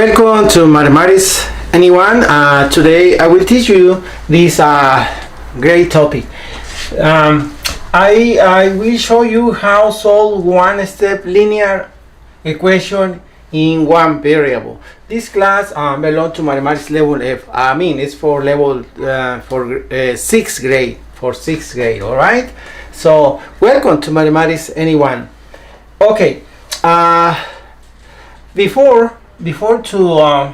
Welcome to Mathematics anyone. Today I will teach you this great topic. I will show you how solve one-step linear equation in one variable. This class belongs to Mathematics level F. I mean it's for level for sixth grade. All right. So welcome to Mathematics anyone. Okay. Before to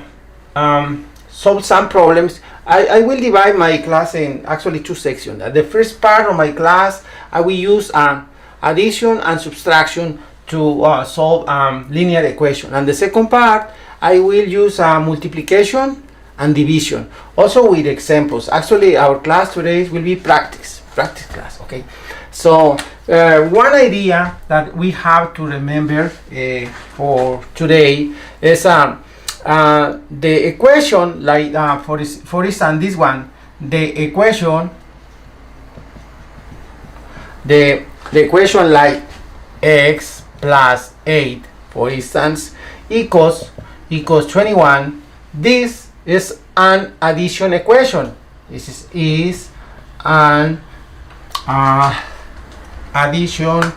solve some problems, I will divide my class in actually two sections. The first part of my class, I will use addition and subtraction to solve linear equation. And the second part, I will use multiplication and division, also with examples. Actually, our class today will be practice class, okay? So one idea that we have to remember for today is the equation, like for instance this one, the equation like x plus 8, for instance, equals 21. This is an addition equation. This is an addition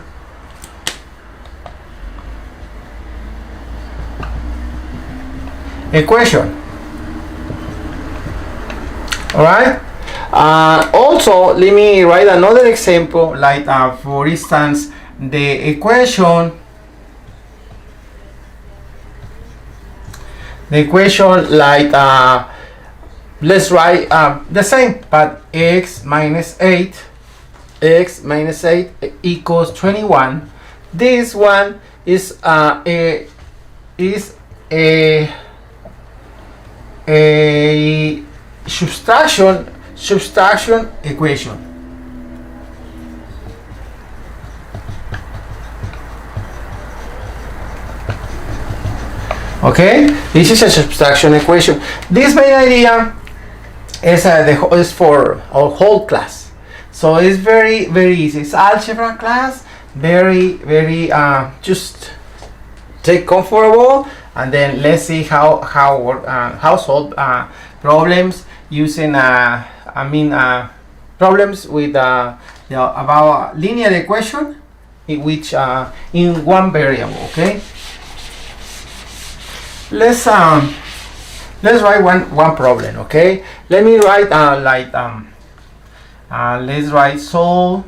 equation. All right. Also, let me write another example, like for instance, the equation like let's write the same, but x minus 8 equals 21. This one is a subtraction equation. Okay, this is a subtraction equation. This main idea is for our whole class, so it's very easy. It's algebra class, very just take comfortable, and then let's see how solve problems using problems with about linear equation in which in one variable. Okay, let's write one problem. Okay, let me write let's write solve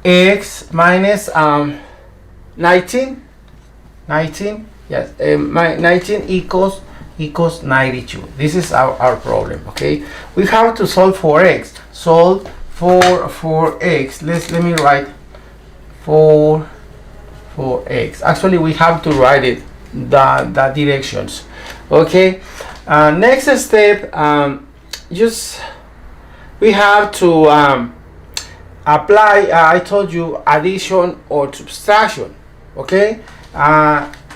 x minus 19, yes, 19 equals 92. This is our problem. Okay, we have to solve for x. Solve for x. Let me write for x. Actually, we have to write it the directions. Okay, next step, just we have to apply I told you addition or subtraction. Okay,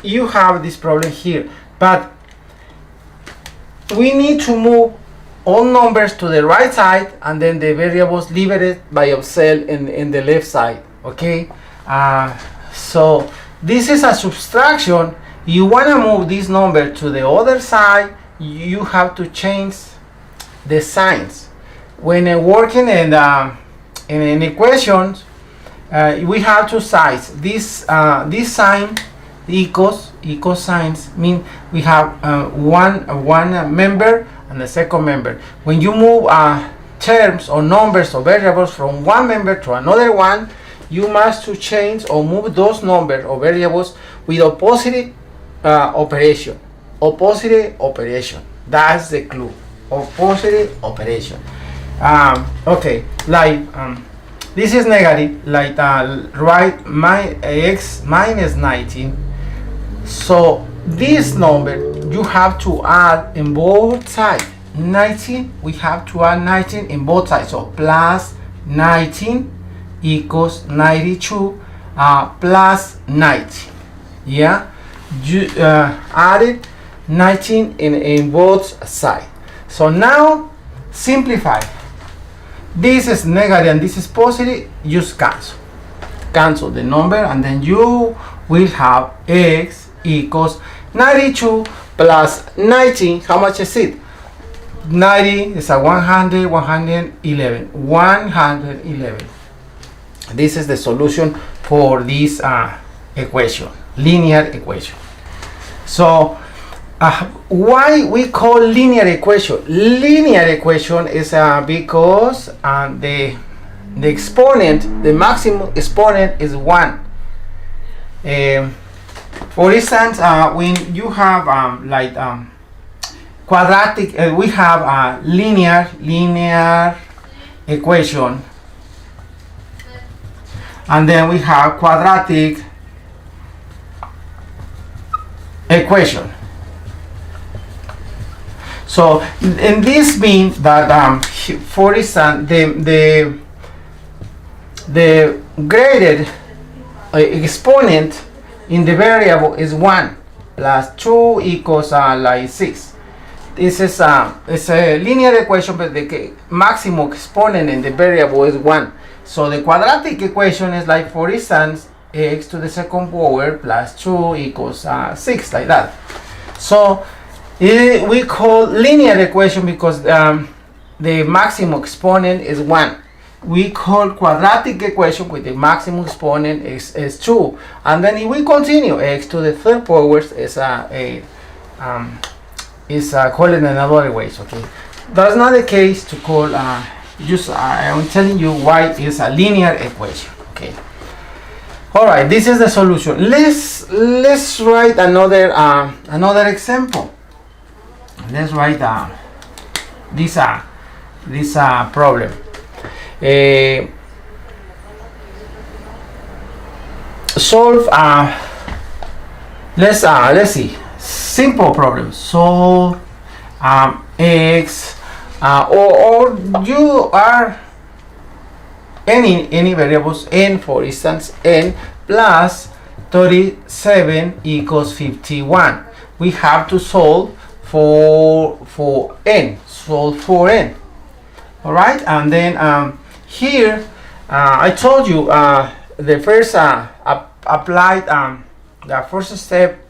you have this problem here, but we need to move all numbers to the right side and then the variables limited by themselves in the left side. Okay, so this is a subtraction. You want to move this number to the other side, you have to change the signs. When working in equations, we have two sides. This sign, equals signs, mean we have one member and the second member. When you move terms or numbers or variables from one member to another one, you must to change or move those numbers or variables with opposite operation. That's the clue. Opposite operation. Okay, like this is negative, like write my x minus 19. So this number you have to add in both sides. 19, we have to add 19 in both sides. So plus 19 equals 92 plus 90. Yeah, you added 19 in both sides. So now simplify. This is negative and this is positive. Just cancel the number, and then you will have x equals 92 plus 19. How much is it? 90 is a 100, 111. 111. This is the solution for this equation, linear equation. So why we call linear equation? Linear equation is because the exponent, the maximum exponent is 1. For instance, when you have quadratic, we have a linear equation, and then we have quadratic equation. So, and this means that for instance, the graded exponent in the variable is 1 plus 2 equals 6. This is it's a linear equation, but the maximum exponent in the variable is 1. So the quadratic equation is like, for instance, x to the second power plus 2 equals 6, like that. So we call linear equation because the maximum exponent is 1. We call quadratic equation with the maximum exponent is 2. And then if we continue, x to the third power is called in another way. Okay, that's not the case to call. I'm telling you why it's a linear equation. Okay. All right. This is the solution. Let's write another example. Let's write this problem. Solve. Let's see. Simple problem. Solve x. Or you are any variables n, for instance, n plus 37 equals 51. We have to solve for n. Solve for n. All right, and then here I told you the first applied the first step.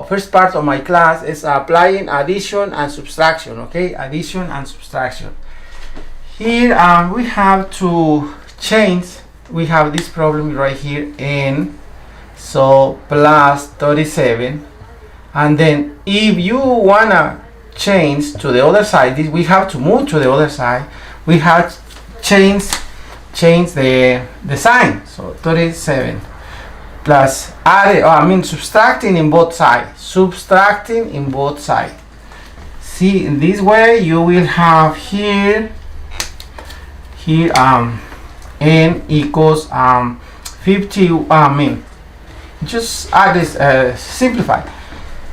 First part of my class is applying addition and subtraction. Okay, addition and subtraction. Here we have to change. We have this problem right here, n, so plus 37, and then if you wanna change to the other side, we have to move to the other side. We have to change the sign. So 37 plus subtracting in both sides. Subtracting in both sides. See, in this way you will have here n equals 50. Just add this, simplify.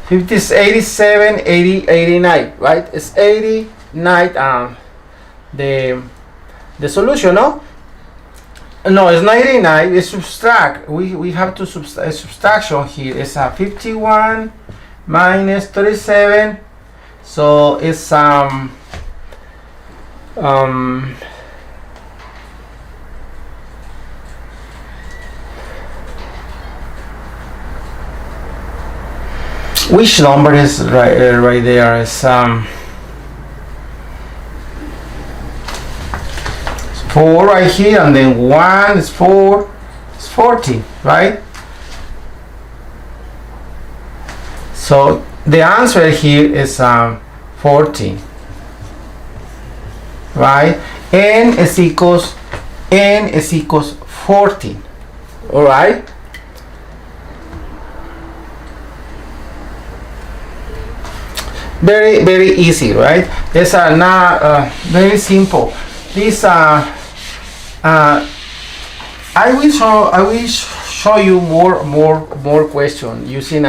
50 is 87, 80, 89, right? It's 89. The solution, no? No, it's not 89. It's subtract. We have to subtraction here. It's 51 minus 37. So it's which number is right there? It's 4 right here, and then 1 is 4. It's 40, right? So the answer here is 14, right? n is equals 14. All right. Very easy, right? These are not very simple. These are I will show you more question using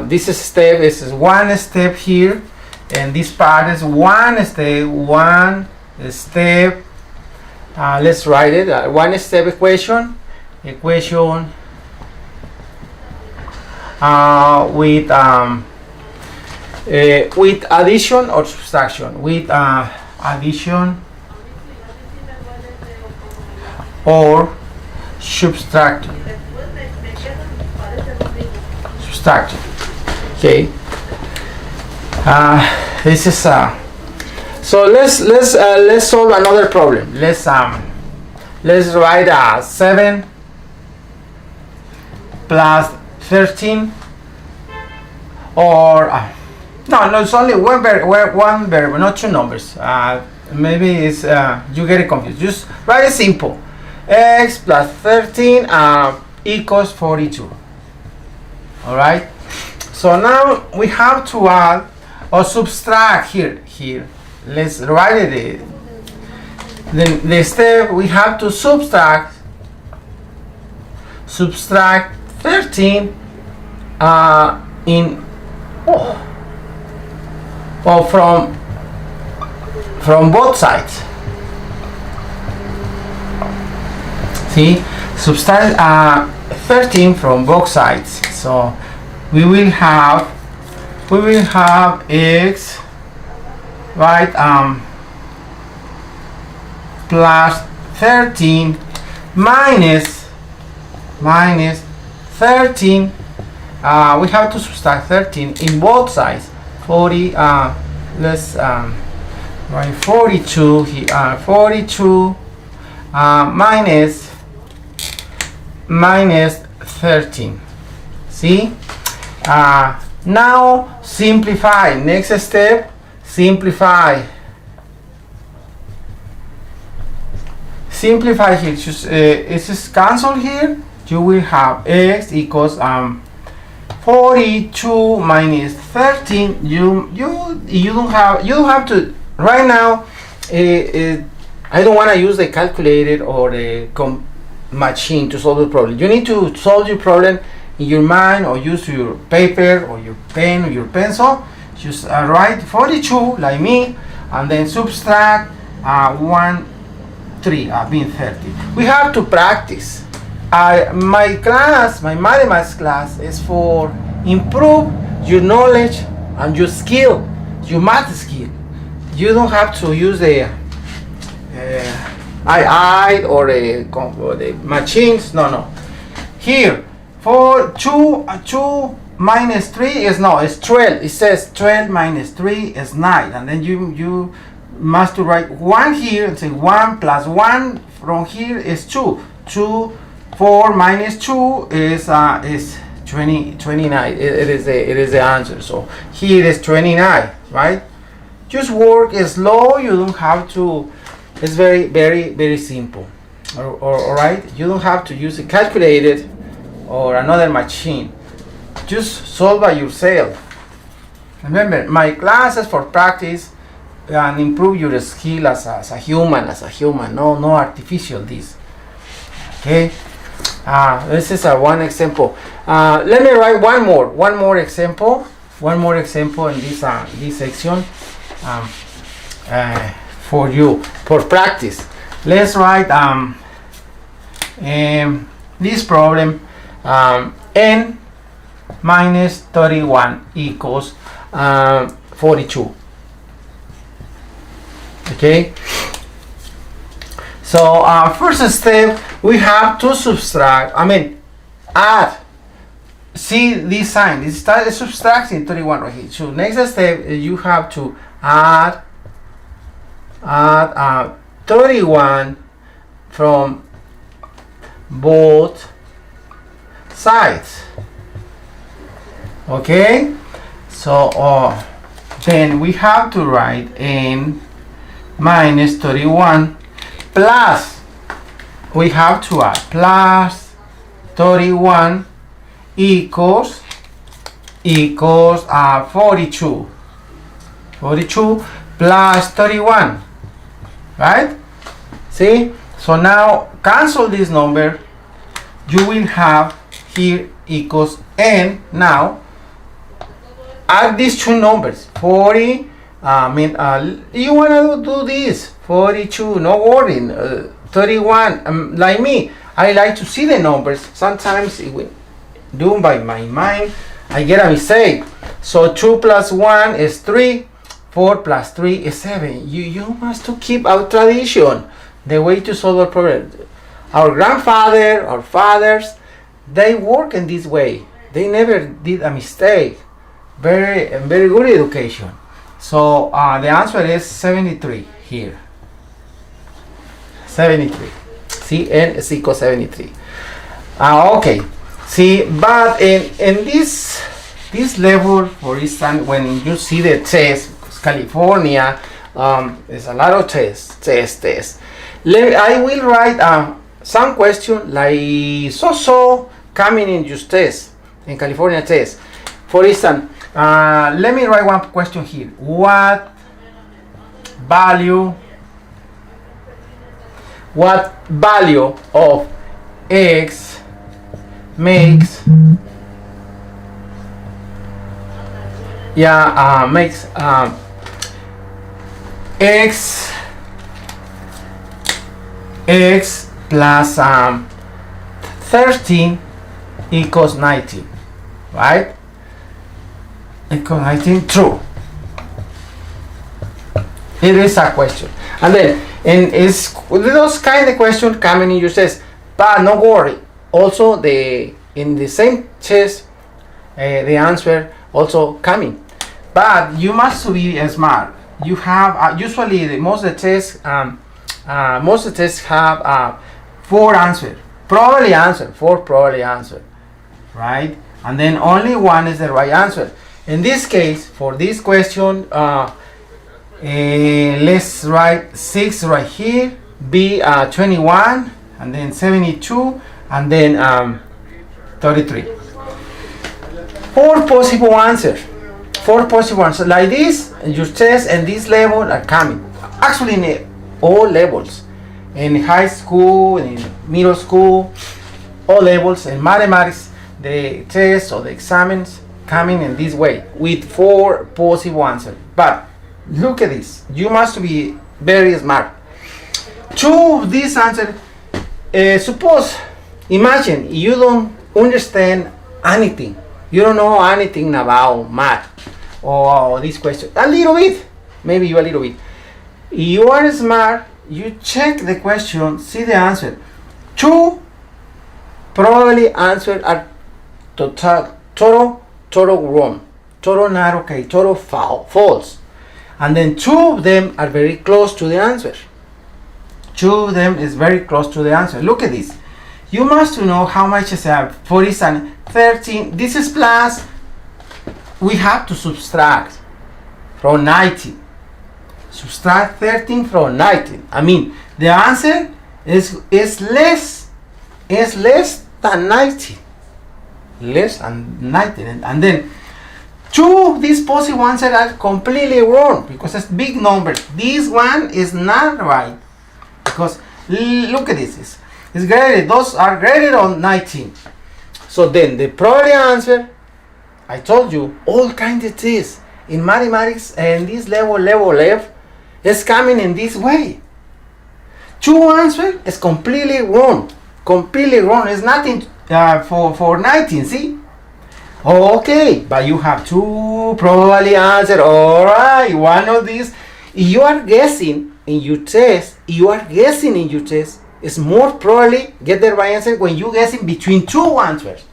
this step is one step here, and this part is one step. Let's write it. One step equation with addition or subtraction. With addition or subtraction. subtraction. Okay. This is so let's solve another problem. Let's write 7 plus 13, or no, it's only one variable, not two numbers. Maybe it's you get it confused. Just write it simple. X plus 13 equals 42. All right. So now we have to add or subtract here. Let's write it. Then the step we have to subtract 13 from both sides. See, subtract 13 from both sides. So we will have x, right, plus 13 minus 13. We have to subtract 13 in both sides. 40. Let's write 42 here. 42 minus 13. See? Now simplify. Next step, simplify. Simplify here. Just it's just cancel here. You will have x equals 42 minus 13. You don't have to right now. I don't want to use the calculator or the machine to solve the problem. You need to solve your problem in your mind, or use your paper or your pen or your pencil. Just write 42 like me, and then subtract 1, 3, being 30. We have to practice. My mathematics class is for improve your knowledge and your skill, your math skill. You don't have to use the or the machines. No. Here, for 2 minus 3 is it's 12. It says 12 minus 3 is 9, and then you must write 1 here and say 1 plus 1 from here is 2. 4 minus 2 is 29. It is the answer. So here is 29, right? Just work slow. You don't have to. It's very simple. All right. You don't have to use a calculator or another machine. Just solve by yourself. Remember, my class is for practice and improve your skill as a human. No artificial this. Okay. This is one example. Let me write one more example in this section for you for practice. Let's write this problem. N minus 31 equals 42. Okay. So first step, we have to add. See this sign. This is subtracting 31 right here. So next step, you have to add 31 from both sides. Okay. So then we have to write n minus 31 plus, we have to add plus 31 equals 42. 42 plus 31, right? See? So now cancel this number. You will have here equals n. Now add these two numbers. 40. You wanna do this? 42. No worry. 31. Like me, I like to see the numbers. Sometimes do by my mind, I get a mistake. So 2 plus 1 is 3. 4 plus 3 is 7. You must to keep our tradition. The way to solve a problem. Our grandfather, our fathers, they work in this way. They never did a mistake. Very good education. So the answer is 73 here. 73. See, n is equal 73. Okay. See, but in this level, for instance, when you see the test, because California, there's a lot of tests. I will write some question like so coming in your test, in California test. For instance, let me write one question here. What value of x makes x plus 13 equals 19, right? Equals 19, true. It is a question, and then it's those kind of questions coming in your test. But no worry. Also, in the same test, the answer also coming. But you must be smart. You have usually most of the tests have 4 answers. Probably answer, right? And then only one is the right answer. In this case, for this question, let's write 6 right here, B 21, and then 72, and then 33. 4 possible answers. Like this, your test and this level are coming. Actually, in all levels. In high school, in middle school, all levels. In mathematics, the tests or the exams coming in this way with 4 possible answers. But look at this. You must be very smart. 2 of these answers. Imagine you don't understand anything. You don't know anything about math or this question. A little bit, maybe you a little bit. You are smart. You check the question, see the answer. 2 probably answers are total wrong, total not okay, total false. And then 2 of them are very close to the answer. 2 of them is very close to the answer. Look at this. You must know how much is for instance 13. This is plus. We have to subtract from 19. Subtract 13 from 19. I mean, the answer is less than 19. Less than 19. And then 2 of these possible answers are completely wrong because it's big numbers. This one is not right because look at this. It's graded. Those are graded on 19. So then the probably answer, I told you, all kinds of tests in mathematics and this level F is coming in this way. 2 answers is completely wrong. It's nothing for 19. See? Okay, but you have 2 probably answer. All right, one of these. You are guessing in your test. It's more probably get the right answer when you guessing between 2 answers.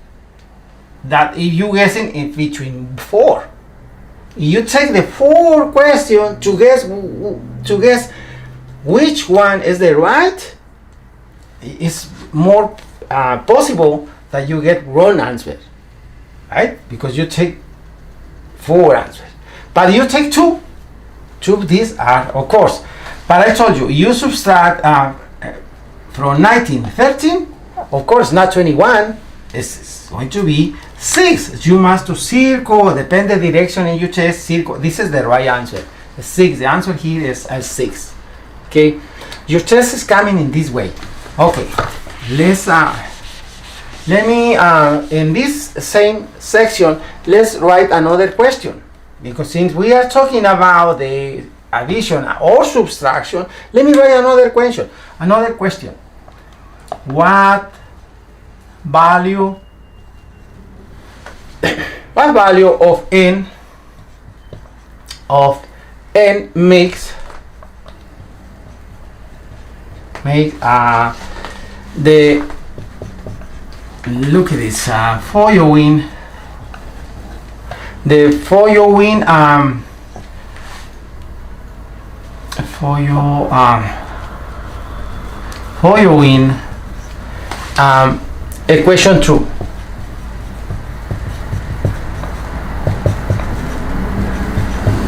That if you guessing in between 4. You take the 4 questions to guess which one is the right. It's more possible that you get wrong answers, right? Because you take 4 answers, but you take 2. 2 of these are, of course. But I told you, you subtract from 19, 13. Of course, not 21. It's going to be 6. You must circle, depend the direction in your test, circle. This is the right answer. 6. The answer here is 6. Okay. Your test is coming in this way. Okay. Let me in this same section, let's write another question. Because since we are talking about the addition or subtraction, let me write another question. What value of n makes the look at this following the following equation true.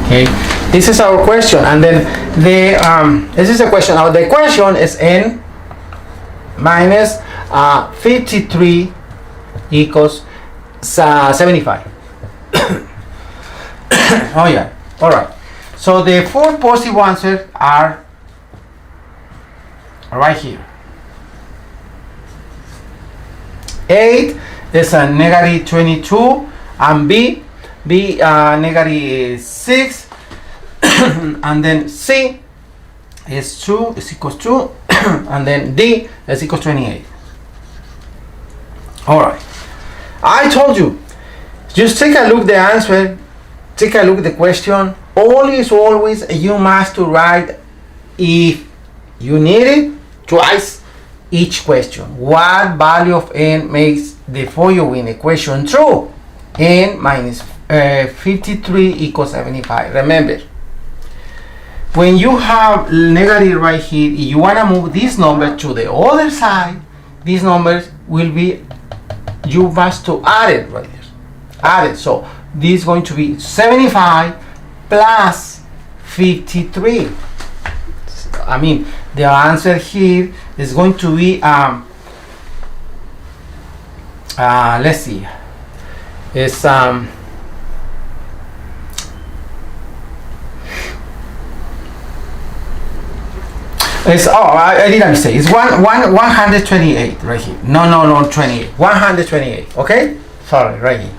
Okay, this is our question, and then this is the question. Now the question is n minus 53 equals 75. Oh yeah, all right. So the four possible answers are right here. 8 is a negative 22, and B negative 6, and then C is 2 is equals 2, and then D is equals 28. All right, I told you, just take a look at the answer, take a look at the question. Always you must write, if you need it, twice each question. What value of n makes the following equation true? N minus 53 equals 75. Remember, when you have negative right here, if you want to move this number to the other side, these numbers will be, you must to add it right there. Add it. So this is going to be 75 plus 53. I mean, the answer here is going to be let's see, it's I did a mistake. It's 128 right here. No, 28. 128. Okay, sorry, right here.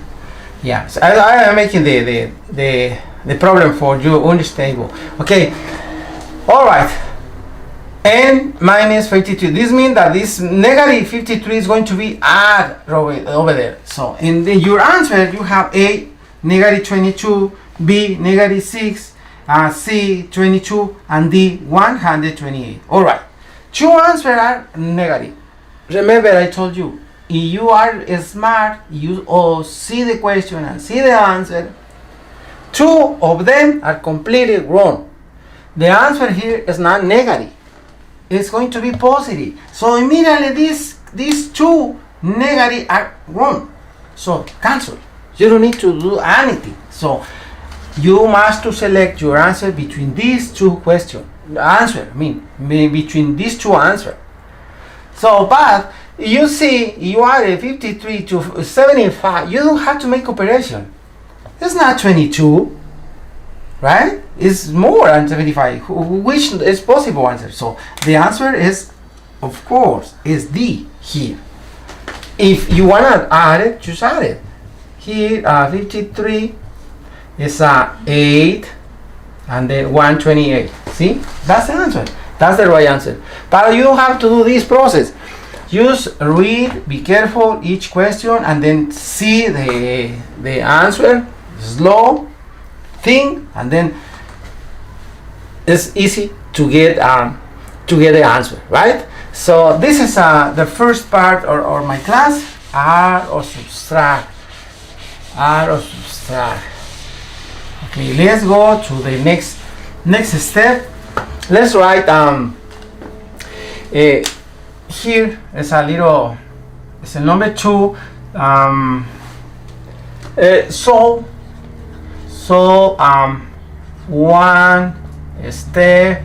Yeah, so I am making the problem for you understandable. Okay, all right. N minus 52. This means that this negative 53 is going to be add over there. So in your answer, you have A negative 22, B negative 6, C 22, and D 128. All right. Two answers are negative. Remember, I told you, if you are smart, you all see the question and see the answer. Two of them are completely wrong. The answer here is not negative. It's going to be positive. So immediately these two negative are wrong. So cancel. You don't need to do anything. So you must to select your answer between these two questions. Between these two answers. So, but you see, you are 53 to 75. You don't have to make operation. It's not 22, right? It's more than 75, which is possible answer. So the answer is, of course, is D here. If you wanna add it, just add it. Here, 53 is 8, and then 128. See, that's the answer. That's the right answer. But you don't have to do this process. Just read, be careful each question, and then see the answer. Slow, think, and then it's easy to get the answer, right? So this is the first part or my class, add or subtract. Okay, let's go to the next step. Let's write here is a little, it's a number 2. One step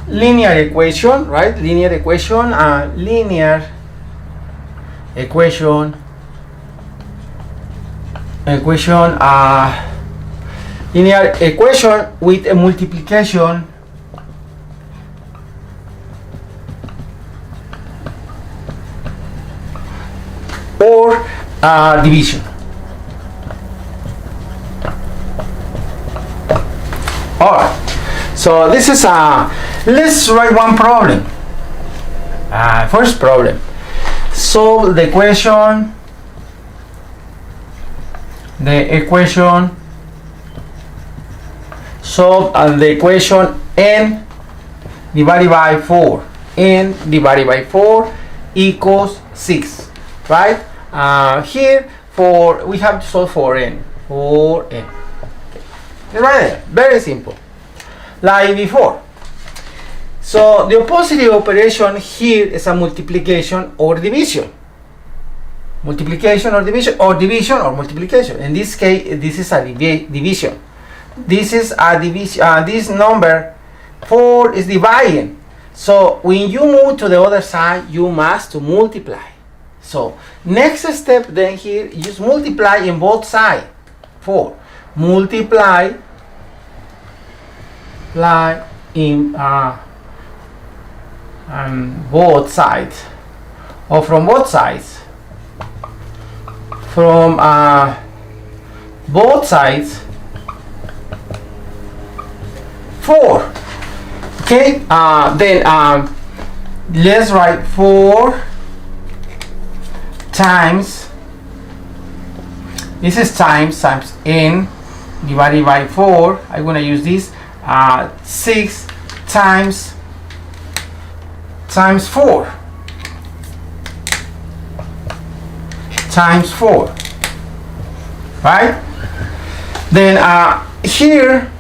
linear equation, right? Linear equation with a multiplication or division. Alright, so this is let's write one problem. First problem, solve the equation n divided by 4. N divided by 4 equals 6, right? Here we have to solve for n. 4n. Okay. Right there, very simple, like before. So the opposite operation here is a multiplication or division. Multiplication or division, or division or multiplication. In this case, this is a division. This is a division. This number 4 is dividing. So when you move to the other side, you must to multiply. So next step then here, you just multiply in both sides. 4 multiply in both sides, or from both sides. From both sides 4. Okay, then let's write 4 times, this is times n divided by 4. I'm gonna use this 6 times 4 times 4, right? Then here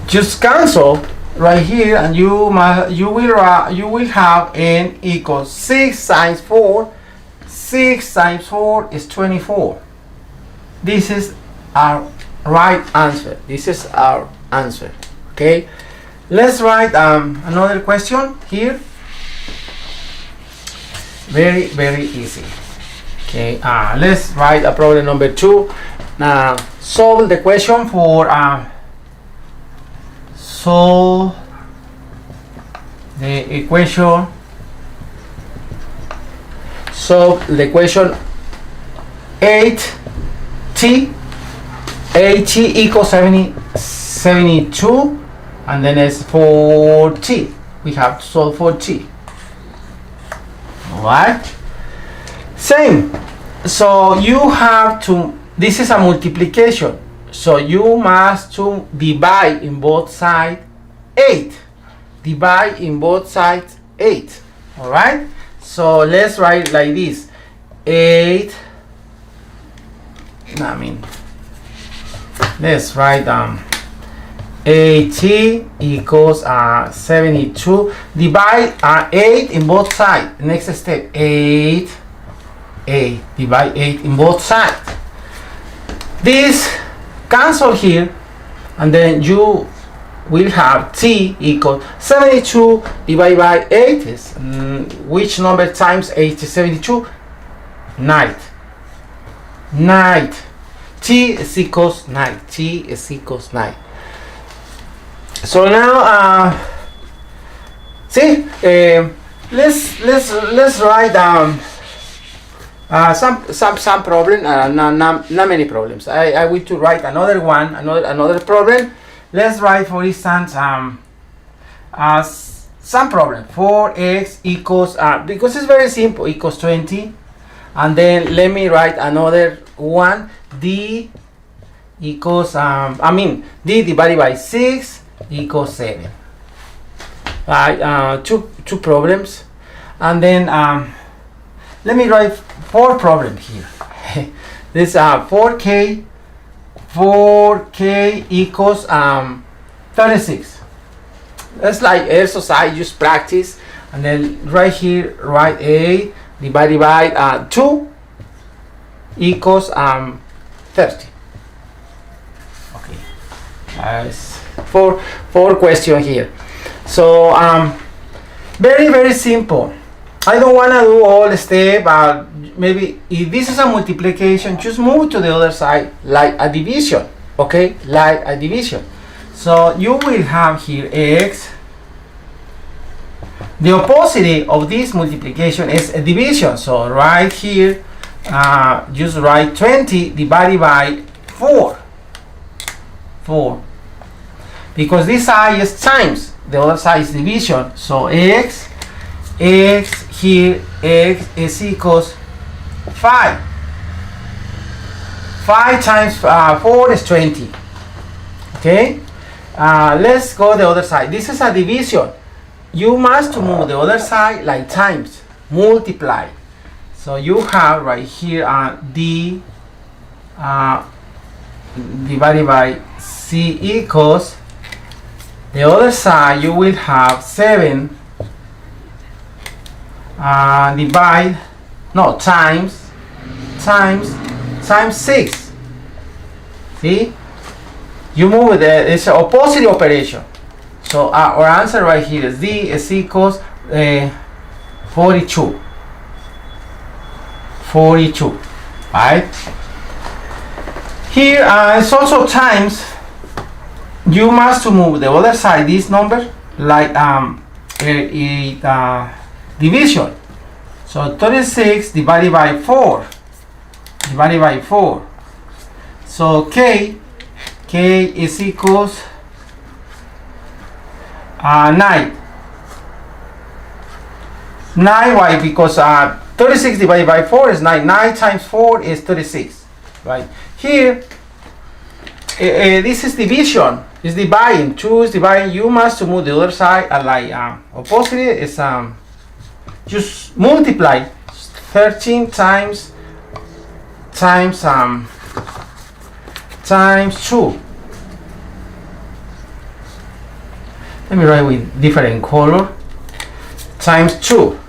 just cancel right here, and you will have n equals 6 times 4. 6 times 4 is 24. This is our right answer. This is our answer. Okay, let's write another question here. Very, very easy. Okay, let's write a problem number 2. Solve the question for solve the equation. Solve the equation 8t equals 72, and then it's 4t. We have to solve for t. Alright, same. So you have to, this is a multiplication, so you must to divide in both sides 8. Divide in both sides 8. Alright, so let's write like this. 8, let's write 8t equals 72. Divide 8 in both sides. Next step, 8. Divide 8 in both sides. This cancel here, and then you will have t equals 72 divided by 8 is which number times 8 is 72? 9. T is equals 9. T is equals 9. So now see, let's write down some problem. Not many problems. I will to write another one, another problem. Let's write, for instance, some problem. 4x equals because it's very simple, equals 20. And then let me write another one. D equals D divided by 6 equals 7. Right, two problems. And then let me write 4 problems here. This 4k equals 36. That's like exercise, just practice. And then right here, write a divided by 2 equals 30. Okay, four question here. So very, very simple. I don't want to do all the step. Maybe if this is a multiplication, just move to the other side like a division. Okay, like a division. So you will have here x. The opposite of this multiplication is a division. So right here, just write 20 divided by 4. Because this side is times, the other side is division. So x here, x is equals 5. 5 times 4 is 20. Okay, let's go the other side. This is a division. You must move the other side like times, multiply. So you have right here d divided by C equals, the other side you will have 7 times 6. See, you move it, it's a opposite operation. So our answer right here is D is equals 42. 42, right? Here it's also times. You must move the other side this number like division. So 36 divided by 4. So K is equals 9. 9, why? Because 36 divided by 4 is 9. 9 times 4 is 36. Right? Here, this is division. It's dividing. 2 is dividing. You must move the other side like opposite is just multiply 13 times 2. Let me write with different color. Times 2.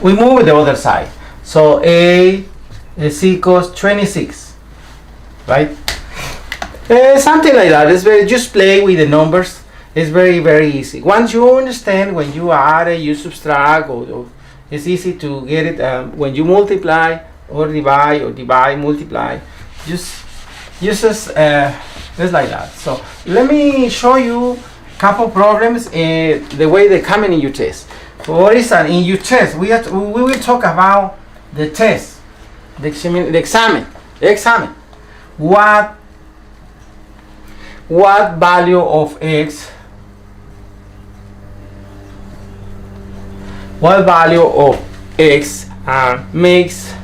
We move the other side. So A is equals 26. Right? Something like that. It's very, just play with the numbers. It's very, very easy. Once you understand when you add, you subtract, or it's easy to get it when you multiply or divide, multiply. Just like that. So let me show you a couple problems the way they come in your test. For instance, in your test, we will talk about the test, the exam. What value of x? What value of x makes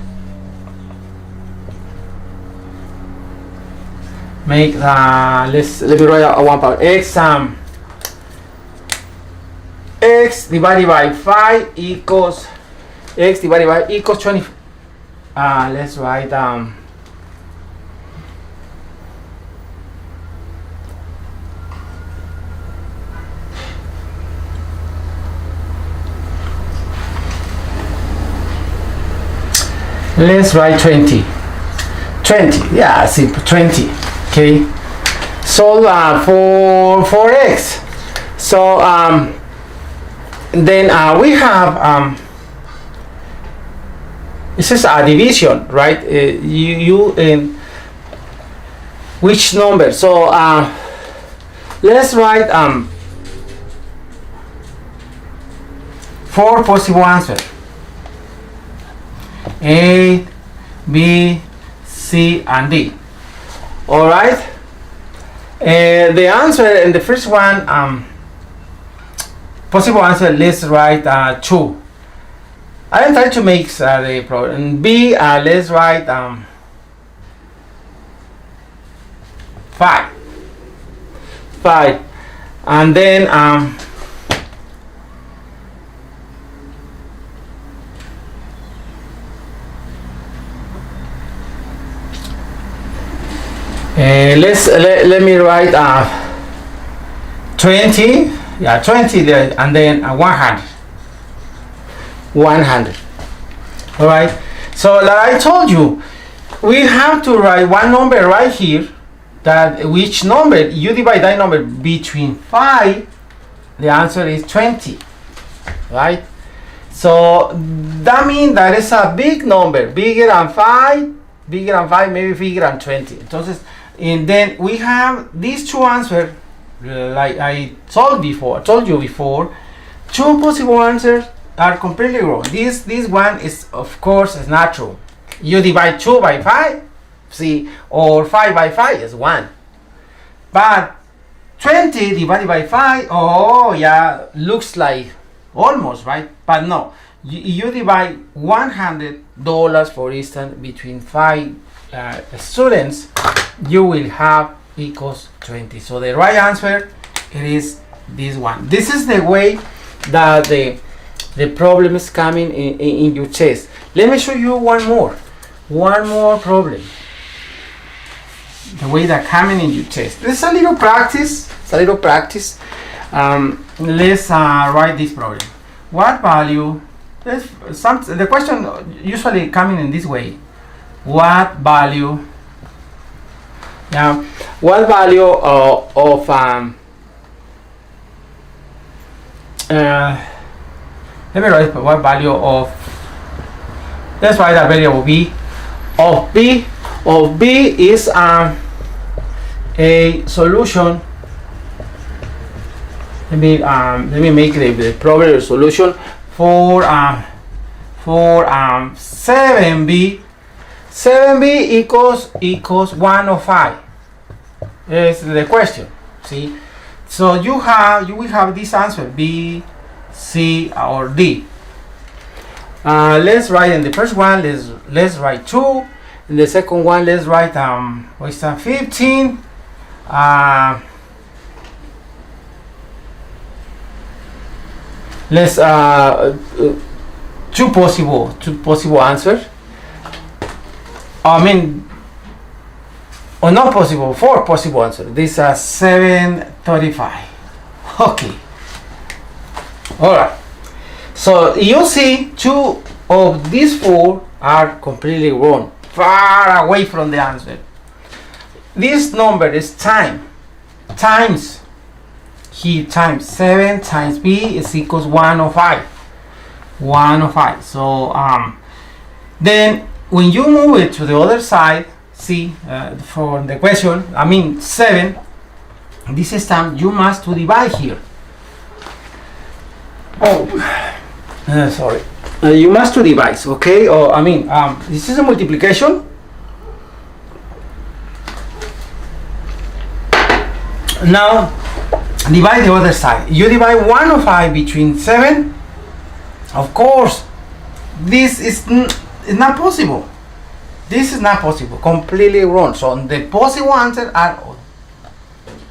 let me write one part. X divided by 5 equals 20. Let's write down. Let's write 20. 20, yeah, simple. 20. Okay. So for x. So then we have this is a division, right? You which number? So let's write 4 possible answers: A, B, C, and D. All right. The answer in the first one, possible answer, let's write 2. I am trying to make the problem. B, let's write 5. 5. And then let me write 20. Yeah, 20 there, and then 100. 100. All right. So like I told you, we have to write one number right here. That which number you divide that number between 5, the answer is 20. Right. So that means that is a big number, bigger than 5, maybe bigger than 20. Entonces, and then we have these two answers. Like I told you before, 2 possible answers are completely wrong. This one is, of course, is not true. You divide 2 by 5, see, or 5 by 5 is 1. But 20 divided by 5, oh yeah, looks like almost right, but no. You divide $100, for instance, between 5 students, you will have equals 20. So the right answer, it is this one. This is the way that the problem is coming in your test. Let me show you one more problem. the way that coming in your test. This is a little practice. It's a little practice. Let's write this problem. What value? The question usually coming in this way. What value? Now, what value of let me write what value of. Let's write a variable b of b. Of b is a solution. Let me make the problem solution for 7b. 7b equals 105. Is the question. See, so you will have this answer B, C, or D. Let's write in the first one. Let's write 2. In the second one, let's write what's that? 15. Let's two possible answers. I mean, or not possible, 4 possible answers. These are 735. Okay. All right. So you see, 2 of these 4 are completely wrong, far away from the answer. This number is times. Here times 7 times b is equals 105. 105. So then when you move it to the other side, see, for the question, I mean 7, this time you must to divide here. Sorry. You must to divide, okay? Or I mean, this is a multiplication. Now divide the other side. You divide 105 between 7. Of course, this is not possible. This is not possible. Completely wrong. So the possible answer are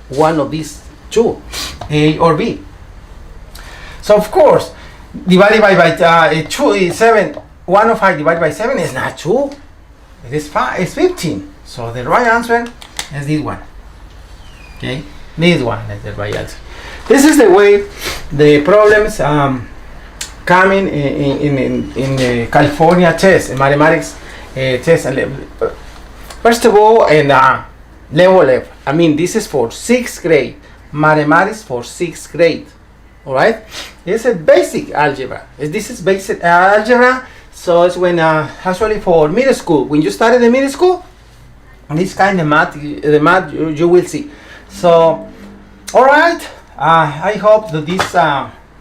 one of these 2, A or B. So of course, divided by 2 is 7. 105 divided by 7 is not 2. It is 5. It's 15. So the right answer is this one. Okay, this one is the right answer. This is the way the problems coming in the California test, in mathematics test. First of all, in level. I mean, this is for 6th grade. Mathematics for 6th grade. All right. It's a basic algebra. This is basic algebra. So it's when actually for middle school. When you started the middle school, this kind of math, the math you will see. So, all right. I hope that this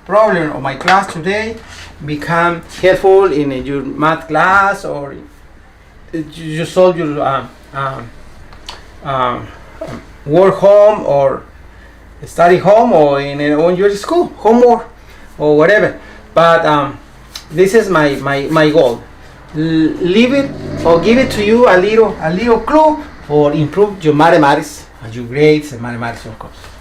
problem of my class today become helpful in your math class, or you solve your work home, or study home, or on your school homework, or whatever. But this is my goal. Leave it or give it to you a little clue for improve your mathematics and your grades and mathematics, of course.